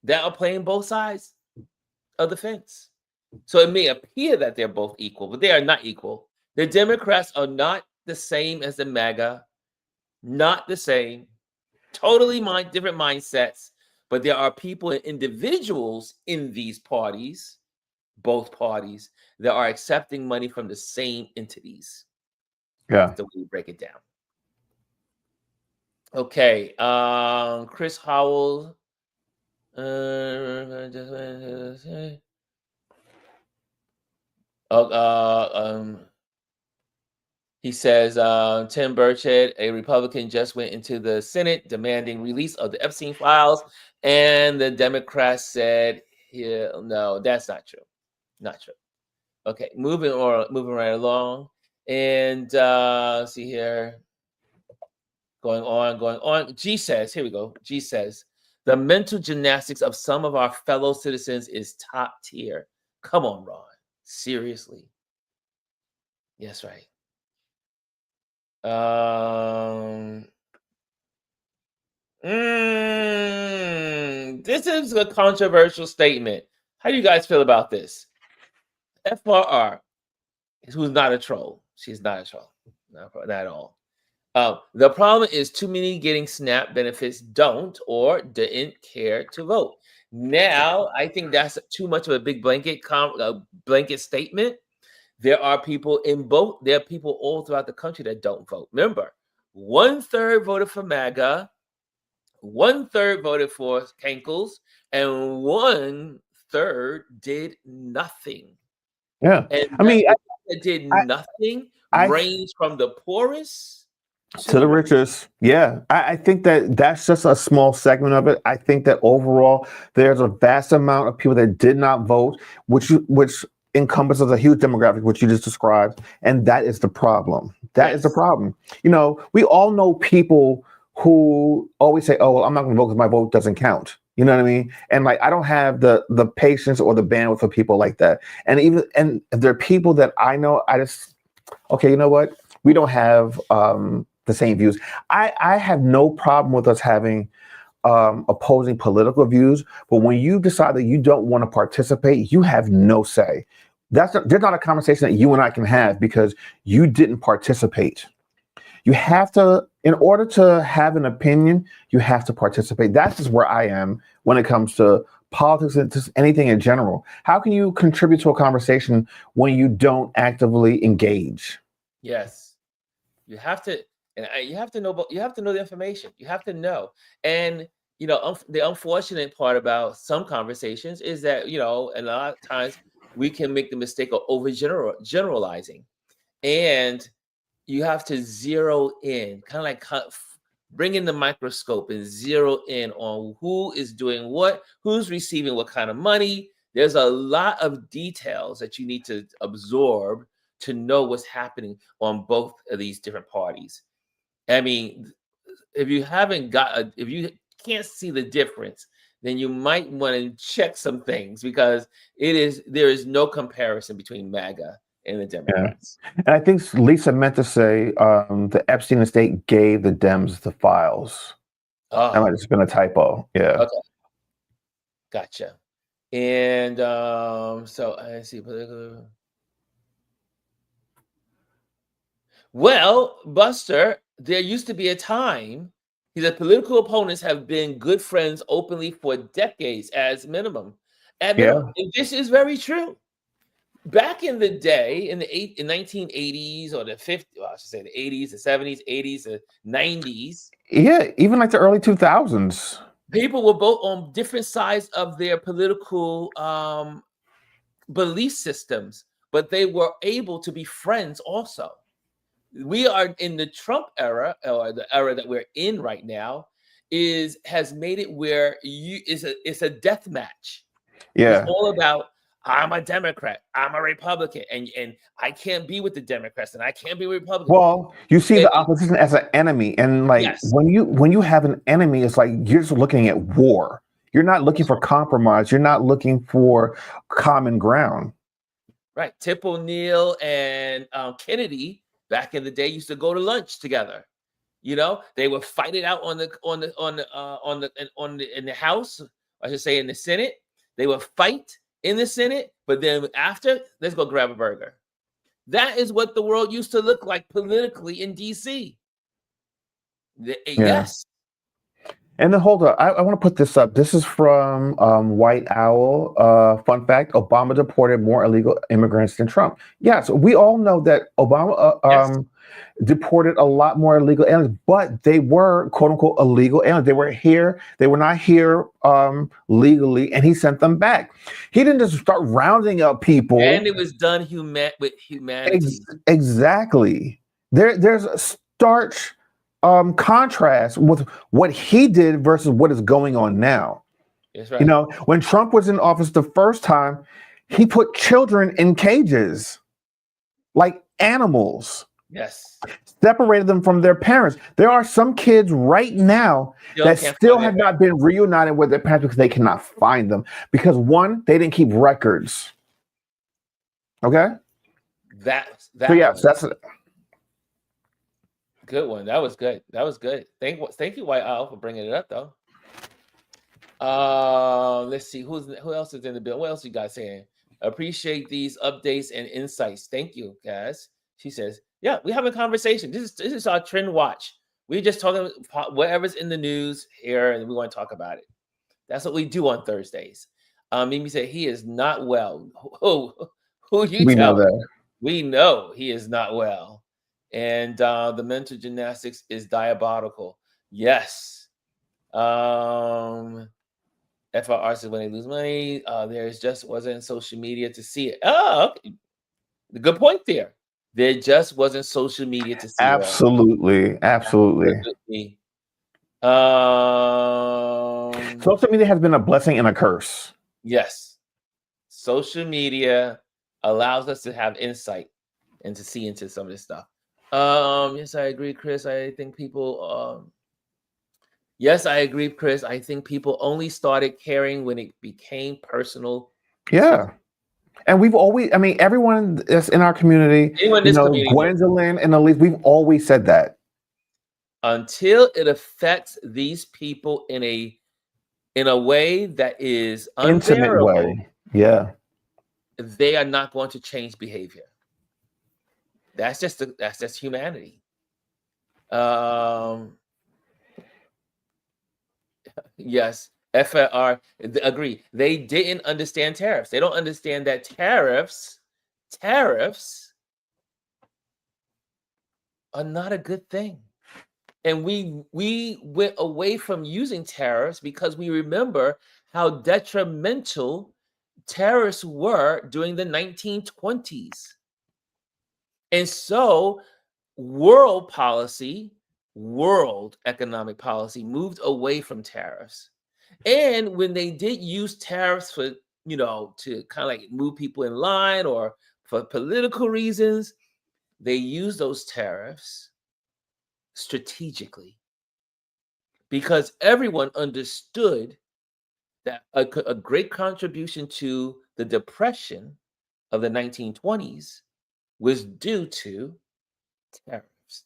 that are playing both sides of the fence. So it may appear that they're both equal, but they are not equal. The Democrats are not the same as the MAGA, not the same, totally different mindsets, but there are people and individuals in these parties, both parties, that are accepting money from the same entities. Yeah. That's the way we break it down. Okay, Chris Howell. He says Tim Burchett, a Republican, just went into the Senate demanding release of the Epstein files, and the Democrats said, no, that's not true. Not true. Okay, moving right along. And see here. Going on. G says, here we go. G says, the mental gymnastics of some of our fellow citizens is top tier. Come on, Ron. Seriously. Yes, right. Um, this is a controversial statement. How do you guys feel about this? FRR, who's not a troll. She's not a troll. Not at all. The problem is too many getting SNAP benefits don't or didn't care to vote. Now, I think that's too much of a big blanket statement. There are people in both. There are people all throughout the country that don't vote. Remember, 1/3 voted for MAGA, 1/3 voted for Kankles, and 1/3 did nothing. Yeah. And I mean, that did I, nothing I range from the poorest to to the the rich. richest. Yeah. I think that that's just a small segment of it. I think that overall there's a vast amount of people that did not vote, which encompasses a huge demographic, which you just described, and that is the problem. That is the Yes. problem. We all know people who always say, "Oh, well, I'm not going to vote because my vote doesn't count." You know what I mean? And like, I don't have the patience or the bandwidth for people like that. And if there are people that I know, I just, okay, you know what? We don't have the same views. I have no problem with us having opposing political views, but when you decide that you don't want to participate, you have no say. There's not a conversation that you and I can have because you didn't participate. You have to, in order to have an opinion, you have to participate. That's just where I am when it comes to politics and just anything in general. How can you contribute to a conversation when you don't actively engage? Yes. You have to, and you have to know. You have to know the information. You have to know. And the unfortunate part about some conversations is that a lot of times we can make the mistake of generalizing, and you have to zero in, kind of like bring in the microscope and zero in on who is doing what, who's receiving what kind of money. There's a lot of details that you need to absorb to know what's happening on both of these different parties. I mean, if you if you can't see the difference, then you might want to check some things because there is no comparison between MAGA and the Yeah. Democrats. And I think Lisa meant to say the Epstein estate gave the Dems the files. That might Oh, have just been a typo. Yeah. okay, gotcha. And so I see political. Well, Buster, there used to be a time that political opponents have been good friends openly for decades as minimum. At minimum. Yeah. And this is very true. Back in the day, in 1980s or the 50s, well, I should say the 80s, the 70s, 80s, the 90s, Yeah. Even like the early 2000s. people were both on different sides of their political belief systems, but they were able to be friends also. We are in the Trump era, or the era that we're in right now, has made it where it's a death match. It's Yeah. all about I'm a Democrat, I'm a Republican, and I can't be with the Democrats and I can't be with Republicans. Well, you see And the opposition as an enemy, and like yes, when you have an enemy, it's like you're just looking at war. You're not looking for compromise. You're not looking for common ground. right. Tip O'Neill and Kennedy back in the day used to go to lunch together. They would fight it out in the House. I should say in the Senate. They would fight in the Senate, but then after, let's go grab a burger. That is what the world used to look like politically in DC. Yeah. Yes. And then hold on, I want to put this up. This is from White Owl. Fun fact: Obama deported more illegal immigrants than Trump. Yes, we all know that Obama Yes. deported a lot more illegal aliens, but they were quote unquote illegal aliens. They were here. They were not here legally, and he sent them back. He didn't just start rounding up people. And it was done with humanity. Exactly. There's a stark contrast with what he did versus what is going on now. That's right. When Trump was in office the first time, he put children in cages like animals, Yes. separated them from their parents. There are some kids right now that Can't still find have their not been reunited with their parents because they cannot find them because one, they didn't keep records. Okay. that So yes, one. that's it. good one. That was good. That was good. Thank you, White Owl, for bringing it up, though. Let's see who else is in the bill. What else you guys saying? Appreciate these updates and insights. Thank you, guys. She says, "Yeah, we have a conversation. This is our trend watch. We're just talking whatever's in the news here, and we want to talk about it. That's what we do on Thursdays." Mimi said he is not well. Who you We know tell? that. We know he is not well, and the mental gymnastics is diabolical. Yes. FRR says when they lose money, there's just wasn't social media to see it. Oh, okay. Good point there. There just wasn't social media to see Absolutely. it. Social media has been a blessing and a curse. Yes. Social media allows us to have insight and to see into some of this stuff. Yes, I agree, Chris. I think people yes, I agree, Chris. I think people only started caring when it became personal. Yeah. And we've always, I mean, everyone that's in our community, Anyone in this community, Gwendolyn and Elise, we've always said that. Until it affects these people in a way that is Intimate unbearable, way. Yeah. they are not going to change behavior. That's just humanity. Yes, FR agree. They didn't understand tariffs. They don't understand that tariffs are not a good thing. And we went away from using tariffs because we remember how detrimental tariffs were during the 1920s. And so world economic policy moved away from tariffs. And when they did use tariffs for, to kind of like move people in line or for political reasons, they used those tariffs strategically because everyone understood that a great contribution to the depression of the 1920s was due to tariffs.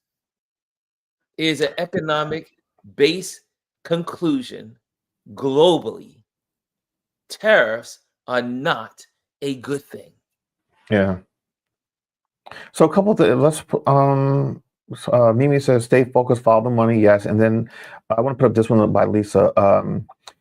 It is an economic base conclusion globally. Tariffs are not a good thing. Yeah. So a couple of things. Let's Mimi says, stay focused, follow the money. Yes. And then I want to put up this one by Lisa.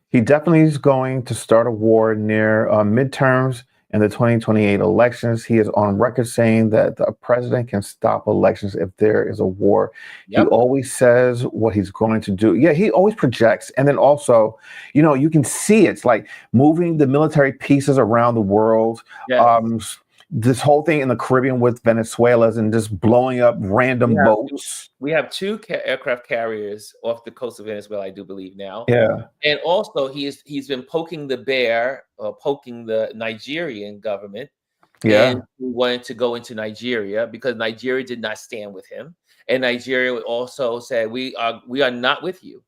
He definitely is going to start a war near midterms in the 2028 elections. He is on record saying that the president can stop elections if there is a war. Yep. He always says what he's going to do. Yeah, he always projects. And then also, you can see it's like moving the military pieces around the world. Yes. This whole thing in the Caribbean with Venezuela's and just blowing up random boats. We have two aircraft carriers off the coast of Venezuela, I do believe now. Yeah. And also he's been poking the bear or poking the Nigerian government. Yeah. And he wanted to go into Nigeria because Nigeria did not stand with him. And Nigeria also said, we are not with you.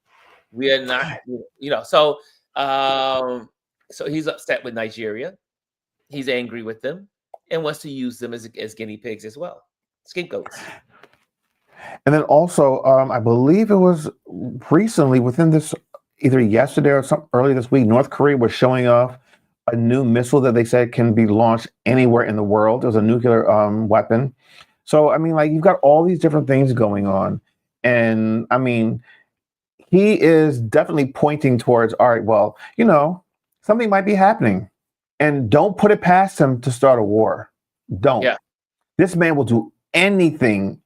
We are not, so he's upset with Nigeria. He's angry with them and wants to use them as guinea pigs as well, scapegoats. And then also, I believe it was recently, within this, either yesterday or early this week, North Korea was showing off a new missile that they said can be launched anywhere in the world. It was a nuclear weapon. So, I mean, like, you've got all these different things going on. And, I mean, he is definitely pointing towards, all right, well, something might be happening. And don't put it past him to start a war. Don't. Yeah. This man will do anything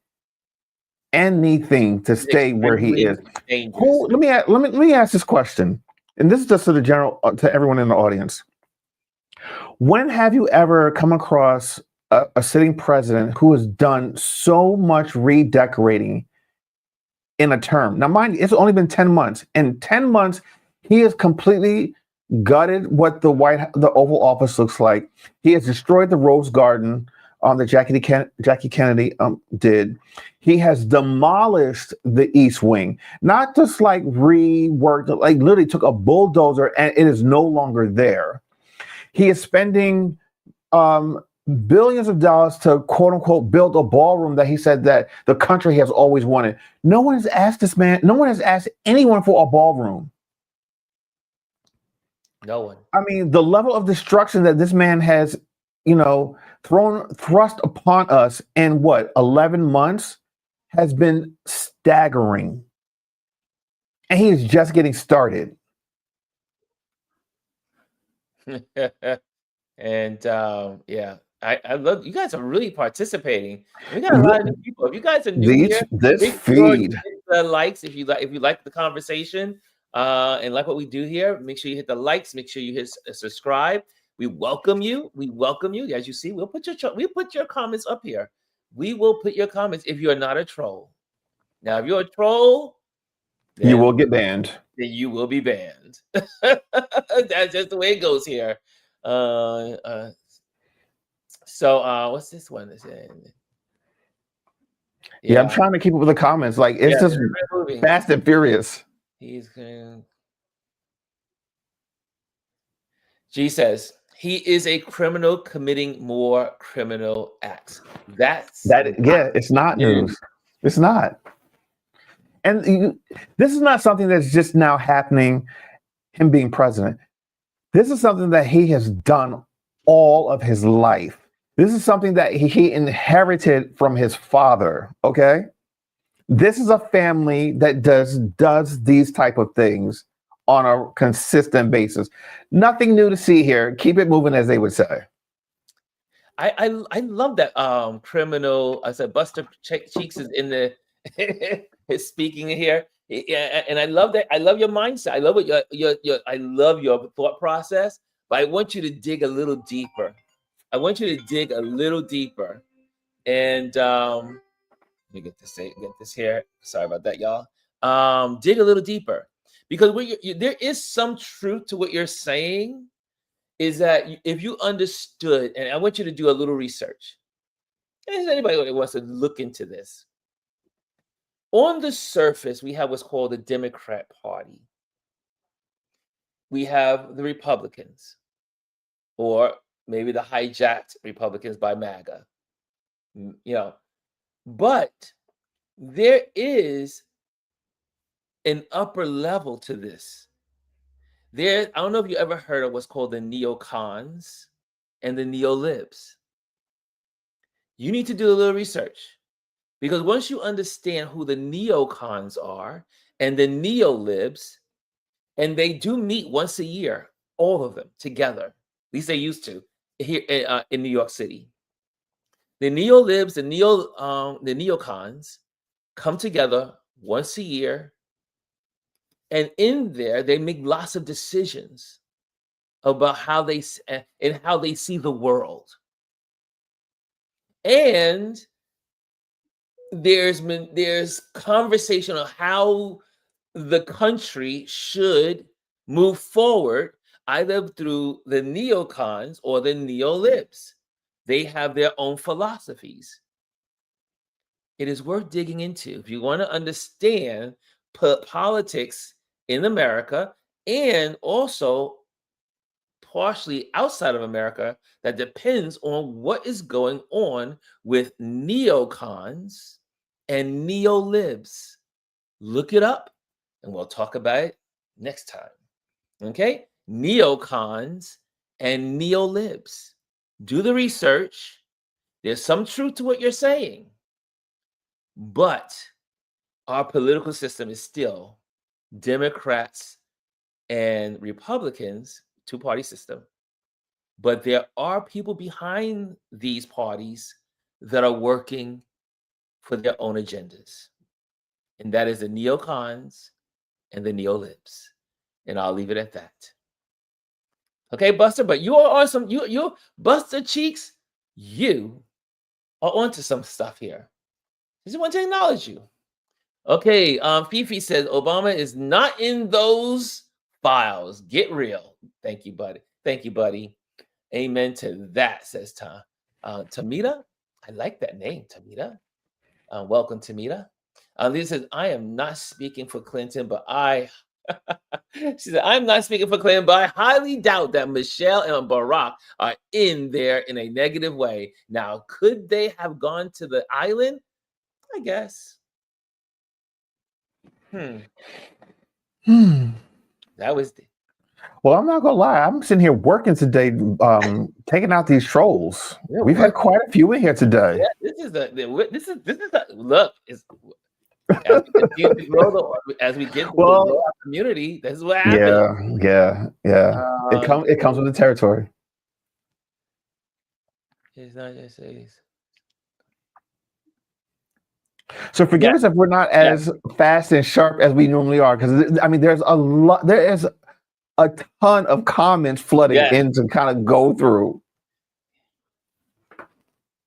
to stay where he is. Let me ask this question, and this is just to everyone in the audience. When have you ever come across a sitting president who has done so much redecorating in a term? Now, mind you, it's only been 10 months. In 10 months, he has completely gutted what the Oval Office looks like. He has destroyed the Rose Garden that Jackie Kennedy did. He has demolished the East Wing, not just like reworked, like literally took a bulldozer and it is no longer there. He is spending billions of dollars to quote unquote build a ballroom that he said that the country has always wanted. No one has asked this man, no one has asked anyone for a ballroom. No one. I mean, the level of destruction that this man has, thrust upon us in what, 11 months has been staggering. And he is just getting started. And yeah, I love you guys are really participating. We got a lot of new people. If you guys are new here, This make sure you feed. hit the likes if you like the conversation and like what we do here. Make sure you hit the likes. Make sure you hit subscribe. We welcome you. We welcome you. As you see, we'll put your comments up here. We will put your comments if you're not a troll. Now, if you're a troll, You will get banned. then you will be banned. That's just the way it goes here. So what's this one? Yeah, I'm trying to keep up with the comments. Like it's just fast and furious. G says he is a criminal committing more criminal acts. It's not news. It's not. And this is not something that's just now happening, him being president. This is something that he has done all of his life. This is something that he inherited from his father, okay? This is a family that does these type of things on a consistent basis. Nothing new to see here. Keep it moving, as they would say. I love that criminal. I said Buster Cheeks is in the is speaking here. Yeah, and I love that. I love your mindset. I love what your I love your thought process. But I want you to dig a little deeper. I want you to dig a little deeper. And let me get this here. Sorry about that, y'all. Dig a little deeper because there is some truth to what you're saying. Is that if you understood, and I want you to do a little research. Is anybody that wants to look into this? On the surface, we have what's called the Democrat Party. We have the Republicans, or maybe the hijacked Republicans by MAGA. But there is an upper level to this. I don't know if you ever heard of what's called the neocons and the neolibs. You need to do a little research because once you understand who the neocons are and the neolibs, and they do meet once a year, all of them together. At least they used to here in New York City. The neolibs, the neocons come together once a year. And in there, they make lots of decisions about how they see the world. And there's conversation on how the country should move forward, either through the neocons or the neolibs. They have their own philosophies. It is worth digging into if you want to understand politics in America, and also partially outside of America, that depends on what is going on with neocons and neolibs. Look it up, and we'll talk about it next time. Okay? Neocons and neolibs. Do the research. There's some truth to what you're saying, but our political system is still Democrats and Republicans, two-party system. But there are people behind these parties that are working for their own agendas. And that is the neocons and the neolibs. And I'll leave it at that. Okay, Buster, but you are awesome. You Buster Cheeks, you are onto some stuff here. I just want to acknowledge you. Okay, Fifi says Obama is not in those files. Get real. Thank you, buddy. Thank you, buddy. Amen to that, says Tamita. I like that name, Tamita. Welcome, Tamita. Lisa says, I am not speaking for Clinton, but I She said, I'm not speaking for Clinton, but I highly doubt that Michelle and Barack are in there in a negative way. Now, could they have gone to the island? I guess. Hmm. That was Well, I'm not gonna lie. I'm sitting here working today, taking out these trolls. yeah, We've had quite a few in here today. yeah, this is look. It's as we continue to grow as we get to grow our community. This is what happens. Yeah. It comes with the territory. It's not just So forgive us if we're not as fast and sharp as we normally are, because I mean, there is a ton of comments flooding in to kind of go through.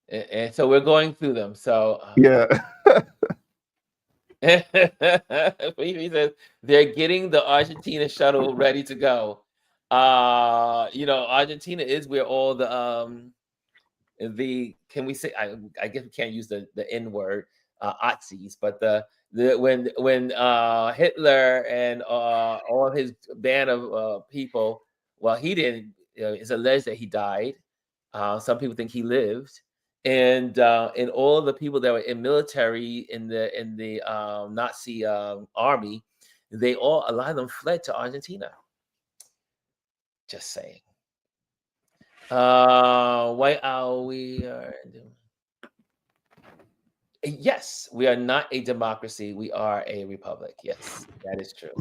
And so we're going through them. So yeah. He says they're getting the Argentina shuttle ready to go. Argentina is where all the can we say I guess we can't use the N word, Nazis, but when Hitler and all his band of people, well, he didn't. It's alleged that he died. Some people think he lived, and all of the people that were in military in the Nazi army, a lot of them fled to Argentina. Just saying. Why are we? Yes, we are not a democracy. We are a republic. Yes, that is true.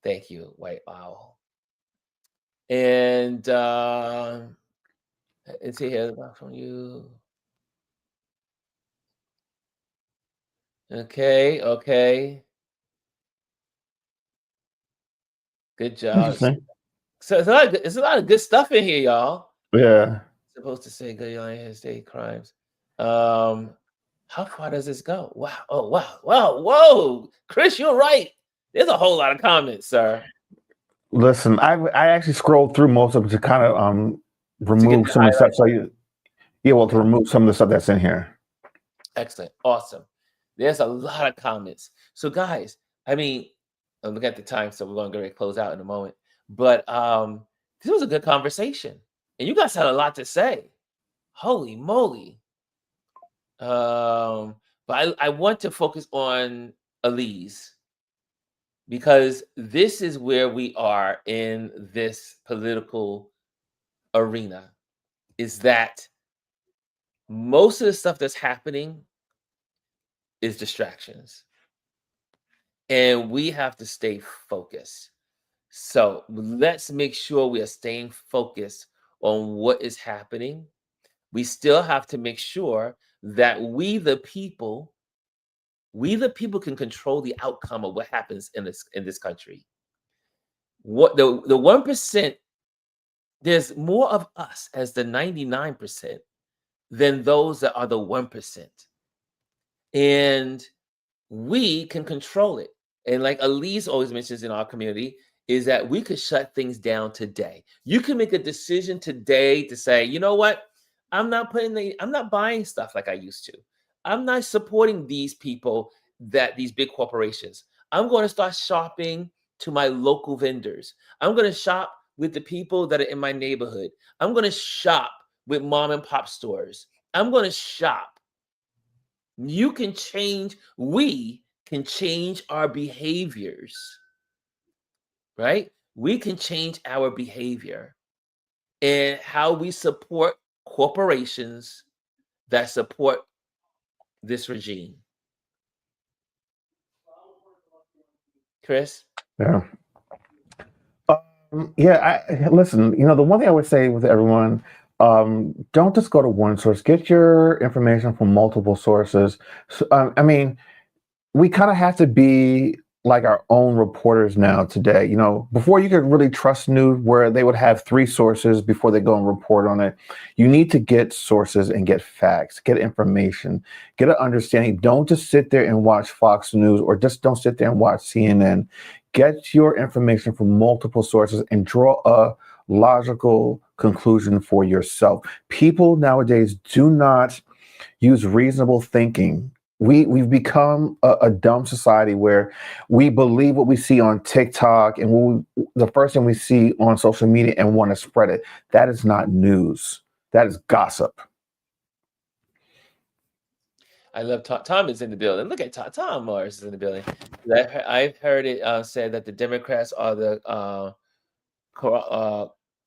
Thank you, White Owl. And let's see here from you. Okay. Good job. So it's a lot of good stuff in here, y'all. Yeah. Supposed to say good United States crimes. How far does this go? Wow. Oh, wow. Wow. Whoa. Chris, you're right. There's a whole lot of comments, sir. Listen, I actually scrolled through most of them to kind of remove some of the stuff. So to remove some of the stuff that's in here. Excellent. Awesome. There's a lot of comments. So guys, I mean, look at the time, so we're going to close out in a moment. But this was a good conversation. And you guys had a lot to say. Holy moly. But I want to focus on Elise, because this is where we are in this political arena, is that most of the stuff that's happening is distractions. And we have to stay focused. So let's make sure we are staying focused on what is happening. We still have to make sure that we the people can control the outcome of what happens in this country. What the 1%, there's more of us as the 99% than those that are the 1%. And we can control it. And like Elise always mentions in our community, is that we could shut things down today. You can make a decision today to say, you know what? I'm not buying stuff like I used to. I'm not supporting these people, these big corporations. I'm going to start shopping to my local vendors. I'm going to shop with the people that are in my neighborhood. I'm going to shop with mom and pop stores. I'm going to shop. You can change. We can change our behaviors, right? We can change our behavior and how we support corporations that support this regime. Chris? Yeah. Listen, the one thing I would say with everyone, don't just go to one source. Get your information from multiple sources. So, I mean, we kind of have to be like our own reporters now today. Before you could really trust news where they would have 3 sources before they go and report on it. You need to get sources and get facts, get information, get an understanding. Don't just sit there and watch Fox News, or just don't sit there and watch CNN. Get your information from multiple sources and draw a logical conclusion for yourself. People nowadays do not use reasonable thinking we've become a dumb society where we believe what we see on TikTok and the first thing we see on social media and want to spread it. That is not news. That is gossip. I love Tom. Tom is in the building. Look at Tom. Tom Morris is in the building. I've heard it said that the Democrats are the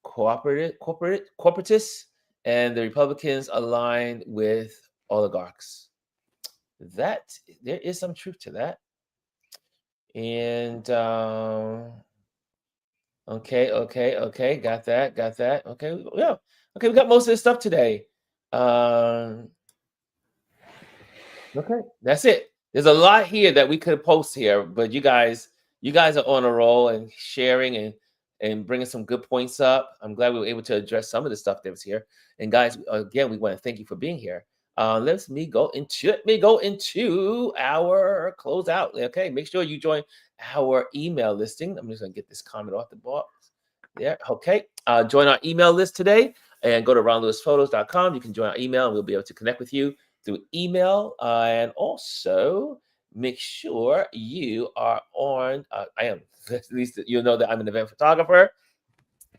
corporatists, and the Republicans aligned with oligarchs. That there is some truth to that. And okay, got that. Okay, yeah, okay, we got most of this stuff today. Okay, that's it. There's a lot here that we could post here, but you guys are on a roll and sharing and bringing some good points up. I'm glad we were able to address some of the stuff that was here. And guys, again, we want to thank you for being here. Let me go into our closeout. Okay, make sure you join our email listing. I'm just gonna get this comment off the box there. Okay, join our email list today and go to ronlewisphotos.com. You can join our email and we'll be able to connect with you through email, and also make sure you are on. I am, at least you'll know that I'm an event photographer.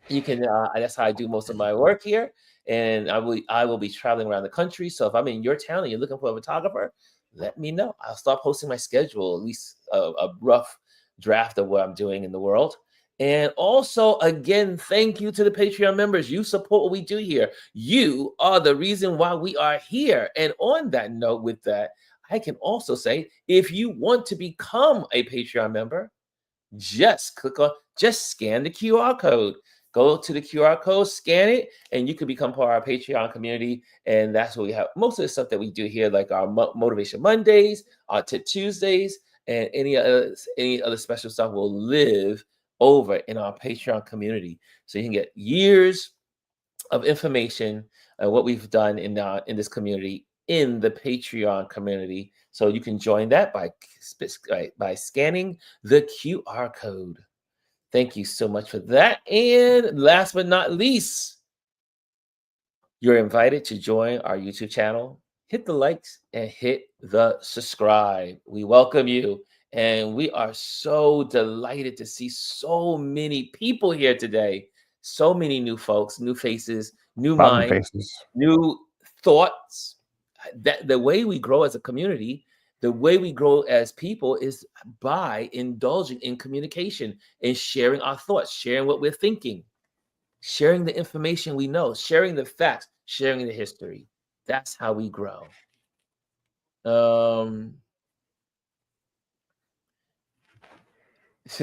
You can. That's how I do most of my work here, and I will be traveling around the country. So if I'm in your town and you're looking for a photographer, let me know. I'll start posting my schedule, at least a rough draft of what I'm doing in the world. And also, again, thank you to the Patreon members. You support what we do here. You are the reason why we are here. And on that note, with that, I can also say if you want to become a Patreon member, just scan the QR code. Go to the QR code, scan it, and you can become part of our Patreon community. And that's what we have. Most of the stuff that we do here, like our Motivation Mondays, our Tip Tuesdays, and any other special stuff will live over in our Patreon community. So you can get years of information what we've done in this community in the Patreon community. So you can join that by scanning the QR code. Thank you so much for that. And last but not least, you're invited to join our YouTube channel. Hit the likes and hit the subscribe. We welcome you. And we are so delighted to see so many people here today. So many new folks, new faces, new A lot of new minds, faces. new thoughts. That the way we grow as a community, the way we grow as people is by indulging in communication and sharing our thoughts, sharing what we're thinking, sharing the information we know, sharing the facts, sharing the history. That's how we grow.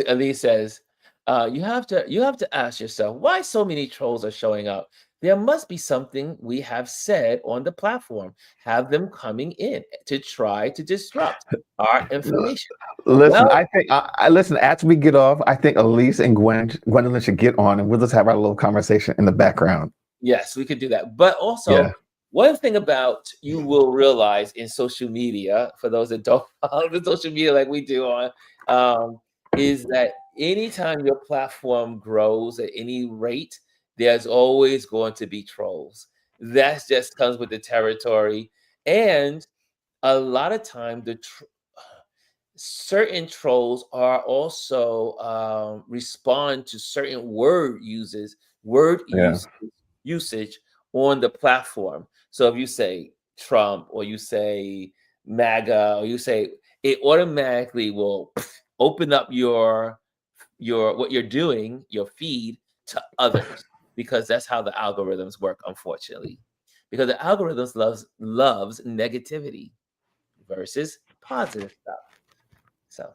Elise says, you have to ask yourself why so many trolls are showing up. There must be something we have said on the platform. Have them coming in to try to disrupt our information. Listen, Well, I think I listen. After we get off, I think Elise and Gwendolyn should get on, and we'll just have our little conversation in the background. yes, we could do that. But Yeah, also, one thing about you will realize in social media, for those that don't follow the social media like we do on, is that anytime your platform grows at any rate, there's always going to be trolls. That just comes with the territory. And a lot of time, certain trolls are also respond to certain word yeah, usage on the platform. So if you say Trump or you say MAGA or you say, it automatically will open up your what you're doing, your feed, to others, because that's how the algorithms work, unfortunately. Because the algorithms loves negativity versus positive stuff. So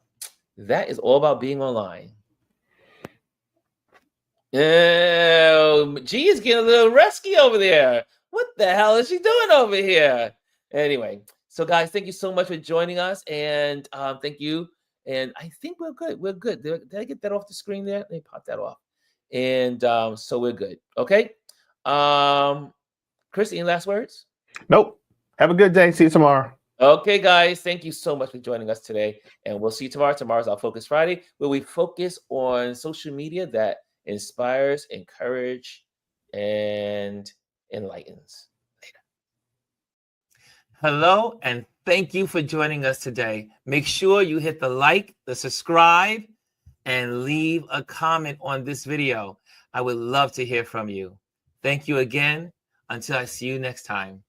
that is all about being online. G is getting a little rescue over there. What the hell is she doing over here? Anyway, so guys, thank you so much for joining us, and thank you. And I think we're good. We're good. Did I get that off the screen there? Let me pop that off. And so we're good. Okay. Chris, any last words? Nope. Have a good day. See you tomorrow. Okay, guys, thank you so much for joining us today. And we'll see you tomorrow. Tomorrow's our Focus Friday, where we focus on social media that inspires, encourages, and enlightens. Later. Hello, and thank you for joining us today. Make sure you hit the like, the subscribe, and leave a comment on this video. I would love to hear from you. Thank you again. Until I see you next time.